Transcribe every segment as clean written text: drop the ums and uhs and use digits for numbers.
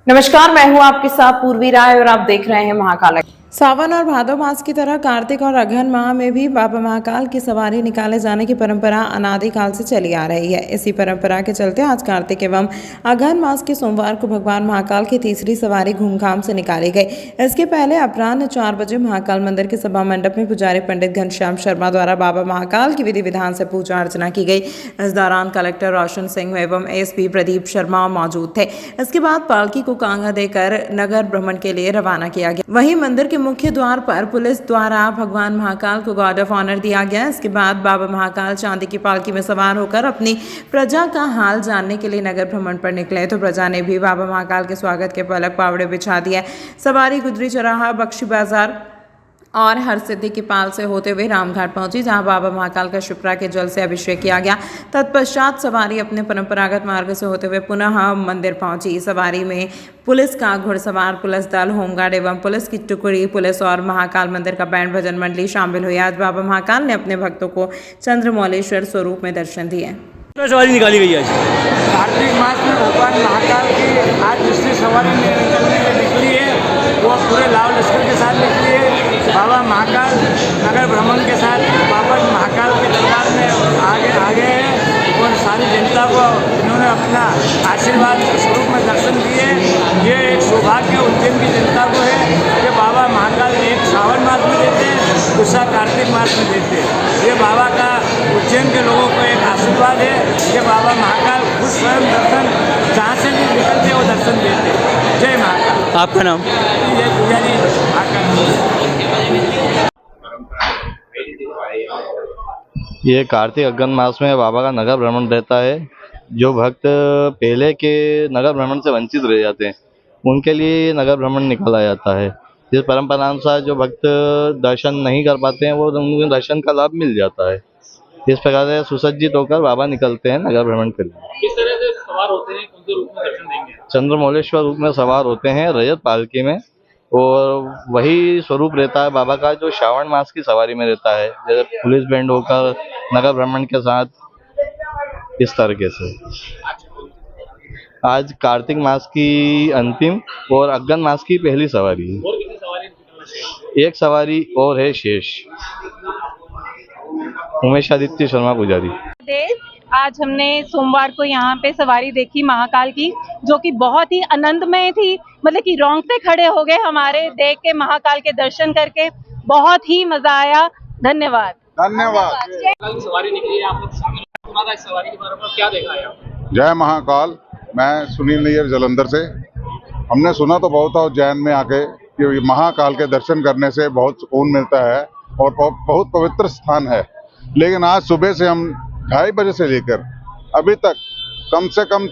नमस्कार, मैं हूं आपके साथ पूर्वी राय और आप देख रहे हैं महाकाल। सावन और भादो मास की तरह कार्तिक और अगहन माह में भी बाबा महाकाल की सवारी निकाले जाने की परंपरा अनादिकाल से चली आ रही है। इसी परंपरा के चलते आज कार्तिक एवं अगहन मास के सोमवार को भगवान महाकाल की तीसरी सवारी धूमधाम से निकाली गई। इसके पहले अपराह्न 4 बजे महाकाल मंदिर के सभा मंडप में पुजारी पंडित घनश्याम शर्मा द्वारा बाबा महाकाल की विधि विधान से पूजा अर्चना की गई। इस दौरान कलेक्टर रोशन सिंह एवं एसपी प्रदीप शर्मा मौजूद थे। इसके बाद पालकी को कांगा देकर नगर भ्रमण के लिए रवाना किया गया। वहीं मंदिर के मुख्य द्वार पर पुलिस द्वारा भगवान महाकाल को गार्ड ऑफ ऑनर दिया गया। इसके बाद बाबा महाकाल चांदी की पालकी में सवार होकर अपनी प्रजा का हाल जानने के लिए नगर भ्रमण पर निकले तो प्रजा ने भी बाबा महाकाल के स्वागत के पलक पावड़े बिछा दिए। सवारी गुजरी चौराहा, बख्शी बाजार और हर सिद्धि की पाल से होते हुए रामघाट पहुंची, जहां बाबा महाकाल का शिप्रा के जल से अभिषेक किया गया। तत्पश्चात सवारी अपने परंपरागत मार्ग से होते हुए पुनः मंदिर पहुंची। सवारी में पुलिस का घुड़सवार, पुलिस दल, होमगार्ड एवं पुलिस की टुकड़ी, पुलिस और महाकाल मंदिर का बैंड भजन मंडली शामिल हुई। आज बाबा महाकाल ने अपने भक्तों को चंद्रमौलेश्वर स्वरूप में दर्शन दिए। सवारी निकाली गई आज कार्तिक मास में भगवान महाकाल की आज दूसरी सवारी निकली है। वो पूरे लाव लश्कर के साथ निकली है। बाबा महाकाल नगर भ्रमण के साथ बाबा महाकाल के दरबार में आगे हैं और सारी जनता को इन्होंने अपना आशीर्वाद के स्वरूप में दर्शन दिए। ये एक सौभाग्य उज्जैन की जनता को है कि बाबा महाकाल एक सावन मास में देते हैं, दूसरा कार्तिक मास में देते हैं। ये बाबा का उज्जैन के लोगों को एक आशीर्वाद है कि बाबा महाकाल खुद स्वयं दर्शन जहाँ से भी निकलते वो दर्शन देते। जय महाकाल। आपका नाम? ये पुजारी महाकाल। ये कार्तिक अगहन मास में बाबा का नगर भ्रमण रहता है। जो भक्त पहले के नगर भ्रमण से वंचित रह जाते हैं उनके लिए नगर भ्रमण निकाला जाता है। जिस परंपरा अनुसार जो भक्त दर्शन नहीं कर पाते हैं वो उनको दर्शन का लाभ मिल जाता है। इस प्रकार से सुसज्जित होकर बाबा निकलते हैं नगर भ्रमण के लिए। किस तरह से सवार होते हैं, कौन से रूप में दर्शन देंगे? चंद्रमौलेश्वर रूप में सवार होते हैं, रजत पालकी में, और वही स्वरूप रहता है बाबा का जो श्रावण मास की सवारी में रहता है। जैसे पुलिस बैंड होकर नगर भ्रमण के साथ, इस तरीके से। आज कार्तिक मास की अंतिम और अगहन मास की पहली सवारी है। और कितनी सवारी? एक सवारी और है शेष। उमेश आदित्य शर्मा पुजारी। आज हमने सोमवार को यहाँ पे सवारी देखी महाकाल की, जो कि बहुत ही आनंदमय थी। मतलब कि रोंगटे खड़े हो गए हमारे देख के, महाकाल के दर्शन करके बहुत ही मजा आया। धन्यवाद। धन्यवाद। सवारी निकली है, आप लोग शामिल हुए। इस सवारी के बारे में क्या देखा है आप? जय महाकाल। मैं सुनील नैयर जलंधर से। हमने सुना तो बहुत था उज्जैन में आके कि महाकाल के दर्शन करने से बहुत सुकून मिलता है और बहुत पवित्र स्थान है। लेकिन आज सुबह से हम 2:30 बजे से लेकर अभी तक कम से कम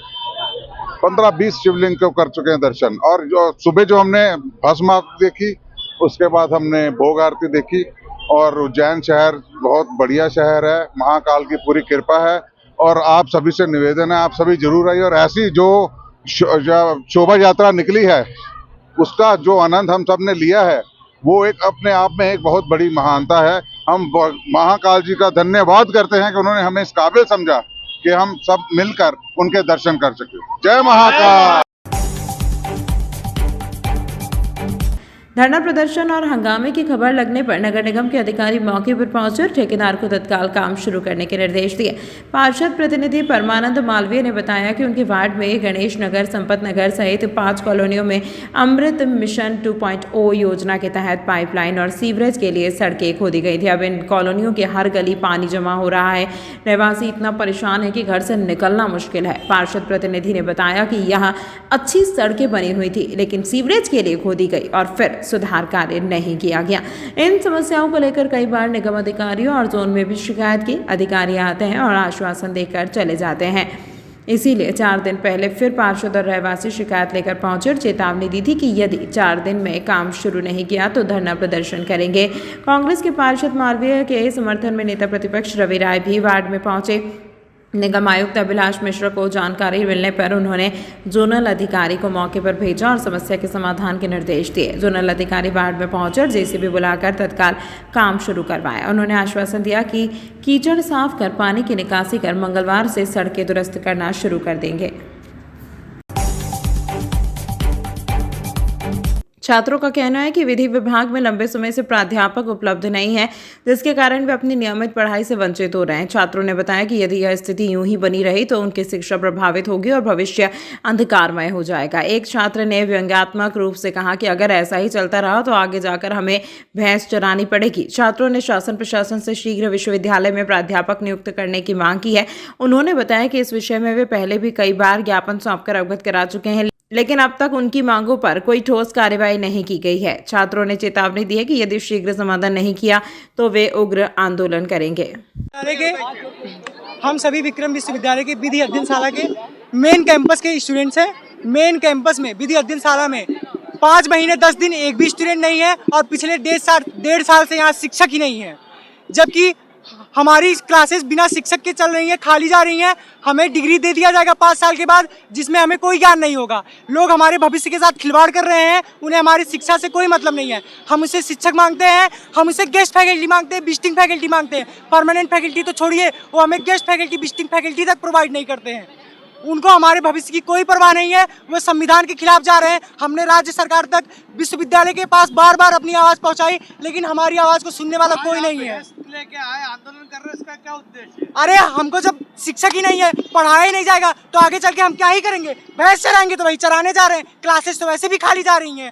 15-20 शिवलिंग को कर चुके हैं दर्शन। और जो सुबह जो हमने भस्म आरती देखी, उसके बाद हमने भोग आरती देखी। और उज्जैन शहर बहुत बढ़िया शहर है, महाकाल की पूरी कृपा है। और आप सभी से निवेदन है, आप सभी जरूर आइए। और ऐसी जो शोभा यात्रा निकली है उसका जो आनंद हम सब ने लिया है वो एक अपने आप में एक बहुत बड़ी महानता है। हम महाकाल जी का धन्यवाद करते हैं कि उन्होंने हमें इस काबिल समझा कि हम सब मिलकर उनके दर्शन कर सके। जय महाकाल। धरना प्रदर्शन और हंगामे की खबर लगने पर नगर निगम के अधिकारी मौके पर पहुंचे और ठेकेदार को तत्काल काम शुरू करने के निर्देश दिए। पार्षद प्रतिनिधि परमानंद मालवीय ने बताया कि उनके वार्ड में गणेश नगर, संपत नगर सहित 5 कॉलोनियों में अमृत मिशन 2.0 योजना के तहत पाइपलाइन और सीवरेज के लिए सड़कें खोदी गई थी। अब इन कॉलोनियों के हर गली पानी जमा हो रहा है। रहवासी इतना परेशान है कि घर से निकलना मुश्किल है। पार्षद प्रतिनिधि ने बताया कि यहाँ अच्छी सड़कें बनी हुई थी, लेकिन सीवरेज के लिए खोदी गई और फिर सुधार कार्य नहीं किया गया। इन समस्याओं को लेकर कई बार निगम अधिकारियों और जोन में भी शिकायत की। अधिकारी आते हैं और आश्वासन देकर चले जाते हैं। इसीलिए 4 दिन पहले फिर पार्षद और रहवासी शिकायत लेकर पहुंचे और चेतावनी दी थी कि यदि 4 दिन में काम शुरू नहीं किया तो धरना प्रदर्शन करेंगे। कांग्रेस के पार्षद मालवीय के समर्थन में नेता प्रतिपक्ष रवि राय भी वार्ड में पहुंचे। निगम आयुक्त अभिलाष मिश्रा को जानकारी मिलने पर उन्होंने जोनल अधिकारी को मौके पर भेजा और समस्या के समाधान के निर्देश दिए। जोनल अधिकारी वार्ड में पहुंचे और जेसीबी बुलाकर तत्काल काम शुरू करवाया। उन्होंने आश्वासन दिया कि कीचड़ साफ कर पानी की निकासी कर मंगलवार से सड़कें दुरुस्त करना शुरू कर देंगे। छात्रों का कहना है कि विधि विभाग में लंबे समय से प्राध्यापक उपलब्ध नहीं है, जिसके कारण वे अपनी नियमित पढ़ाई से वंचित हो रहे हैं। छात्रों ने बताया कि यदि यह स्थिति यूं ही बनी रही तो उनकी शिक्षा प्रभावित होगी और भविष्य अंधकारमय हो जाएगा। एक छात्र ने व्यंग्यात्मक रूप से कहा कि अगर ऐसा ही चलता रहा तो आगे जाकर हमें भैंस चरानी पड़ेगी। छात्रों ने शासन प्रशासन से शीघ्र विश्वविद्यालय में प्राध्यापक नियुक्त करने की मांग की है। उन्होंने बताया कि इस विषय में वे पहले भी कई बार ज्ञापन सौंपकर अवगत करा चुके हैं, लेकिन अब तक उनकी मांगों पर कोई ठोस कार्रवाई नहीं की गई है। छात्रों ने चेतावनी दी है कि यदि शीघ्र समाधान नहीं किया तो वे उग्र आंदोलन करेंगे। हम सभी विक्रम विश्वविद्यालय के विधि अध्ययनशाला के मेन कैंपस के स्टूडेंट्स हैं। मेन कैंपस में विधि अध्ययनशाला में 5 महीने 10 दिन एक भी स्टूडेंट नहीं है और पिछले 1.5 साल से यहाँ शिक्षक ही नहीं है, जबकि हमारी क्लासेस बिना शिक्षक के चल रही हैं, खाली जा रही हैं। हमें डिग्री दे दिया जाएगा 5 साल के बाद, जिसमें हमें कोई ज्ञान नहीं होगा। लोग हमारे भविष्य के साथ खिलवाड़ कर रहे हैं, उन्हें हमारी शिक्षा से कोई मतलब नहीं है। हम उससे शिक्षक मांगते हैं, हम उससे गेस्ट फैकल्टी मांगते हैं, विजिटिंग फैकल्टी मांगते हैं। परमानेंट फैकल्टी तो छोड़िए, वो हमें गेस्ट फैकल्टी विजिटिंग फैकल्टी तक प्रोवाइड नहीं करते हैं। उनको हमारे भविष्य की कोई परवाह नहीं है, वो संविधान के खिलाफ जा रहे हैं। हमने राज्य सरकार तक, विश्वविद्यालय के पास बार बार अपनी आवाज़ पहुंचाई, लेकिन हमारी आवाज़ को सुनने वाला कोई नहीं है। लेके आए आंदोलन कर रहे हैं, इसका क्या उद्देश्य? अरे हमको जब शिक्षक ही नहीं है, पढ़ाया ही नहीं जाएगा तो आगे चल के हम क्या ही करेंगे? भैंस चराएंगे तो वही चराने जा रहे हैं, क्लासेस तो वैसे भी खाली जा रही हैं।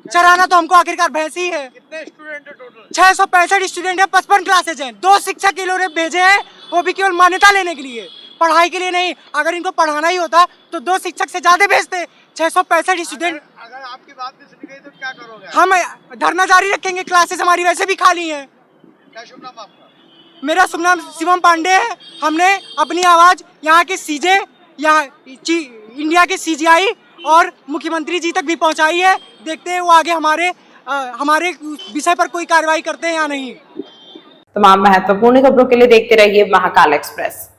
चराना तो हमको आखिरकार भैंस ही है। कितने स्टूडेंट है टोटल? 665 स्टूडेंट है, 55 क्लासेज हैं। 2 शिक्षक के लोग भेजे हैं, वो भी केवल मान्यता लेने के लिए, पढ़ाई के लिए नहीं। अगर इनको पढ़ाना ही होता तो 2 शिक्षक से ज्यादा भेजते। 665 स्टूडेंट। अगर आपकी बात नहीं सुनी गई तो क्या करोगे? हम धरना जारी रखेंगे, क्लासेस हमारी वैसे भी खाली हैं। क्या शुभ नाम आपका? मेरा शुभ नाम शिवम पांडे है। हमने अपनी आवाज़ यहाँ के सीजे, यहाँ इंडिया के CGI और मुख्यमंत्री जी तक भी पहुँचाई है। देखते हैं वो आगे हमारे विषय पर कोई कार्रवाई करते हैं या नहीं। तमाम महत्वपूर्ण खबरों के लिए देखते रहिए महाकाल एक्सप्रेस।